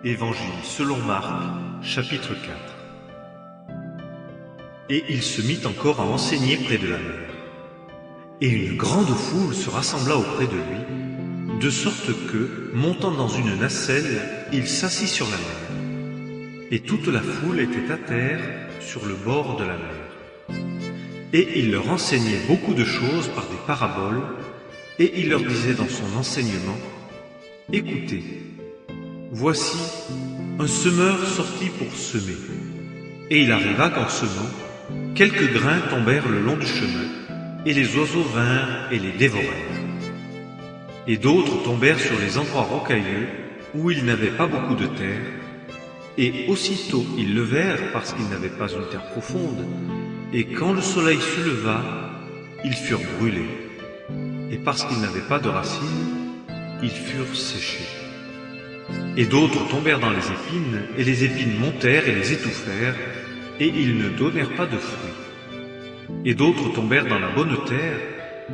Évangile selon Marc, chapitre 4. Et il se mit encore à enseigner près de la mer. Et une grande foule se rassembla auprès de lui, de sorte que, montant dans une nacelle, il s'assit sur la mer. Et toute la foule était à terre sur le bord de la mer. Et il leur enseignait beaucoup de choses par des paraboles, et il leur disait dans son enseignement: Écoutez, voici, un semeur sortit pour semer. Et il arriva qu'en semant, quelques grains tombèrent le long du chemin, et les oiseaux vinrent et les dévorèrent. Et d'autres tombèrent sur les endroits rocailleux, où il n'avait pas beaucoup de terre, et aussitôt ils levèrent parce qu'ils n'avaient pas une terre profonde, et quand le soleil se leva, ils furent brûlés, et parce qu'ils n'avaient pas de racines, ils furent séchés. Et d'autres tombèrent dans les épines, et les épines montèrent et les étouffèrent, et ils ne donnèrent pas de fruits. Et d'autres tombèrent dans la bonne terre,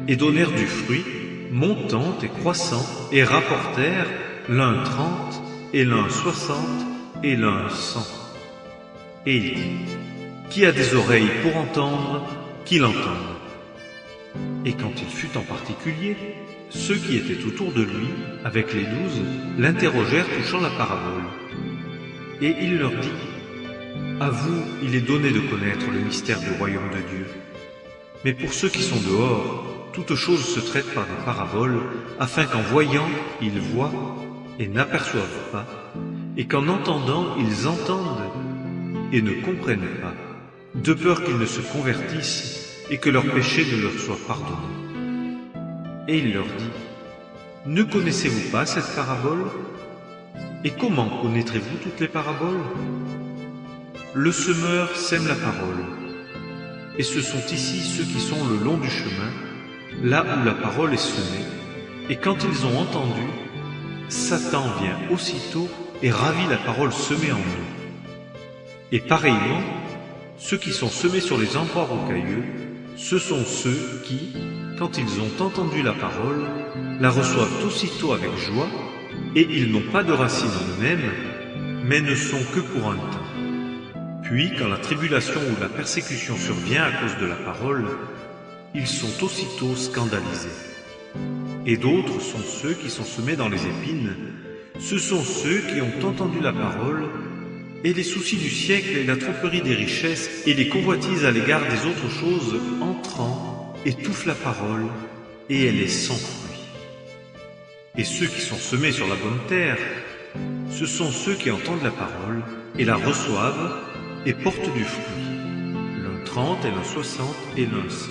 et donnèrent du fruit, montant et croissant, et rapportèrent l'un 30, et l'un 60, et l'un 100. Et il dit: Qui a des oreilles pour entendre, qu'il entende. Et quand il fut en particulier, ceux qui étaient autour de lui, avec les 12, l'interrogèrent touchant la parabole. Et il leur dit: À vous, il est donné de connaître le mystère du royaume de Dieu. Mais pour ceux qui sont dehors, toute chose se traite par des paraboles, afin qu'en voyant, ils voient et n'aperçoivent pas, et qu'en entendant, ils entendent et ne comprennent pas, de peur qu'ils ne se convertissent et que leurs péchés ne leur soient pardonnés. Et il leur dit: Ne connaissez-vous pas cette parabole? Et comment connaîtrez-vous toutes les paraboles? Le semeur sème la parole, et ce sont ici ceux qui sont le long du chemin, là où la parole est semée, et quand ils ont entendu, Satan vient aussitôt et ravit la parole semée en eux. Et pareillement, ceux qui sont semés sur les endroits rocailleux, ce sont ceux qui, quand ils ont entendu la parole, la reçoivent aussitôt avec joie, et ils n'ont pas de racines en eux-mêmes, mais ne sont que pour un temps. Puis, quand la tribulation ou la persécution survient à cause de la parole, ils sont aussitôt scandalisés. Et d'autres sont ceux qui sont semés dans les épines, ce sont ceux qui ont entendu la parole, et les soucis du siècle et la tromperie des richesses et les convoitises à l'égard des autres choses entrant étouffent la parole, et elle est sans fruit. Et ceux qui sont semés sur la bonne terre, ce sont ceux qui entendent la parole et la reçoivent et portent du fruit, l'un 30 et l'un 60 et l'un 100.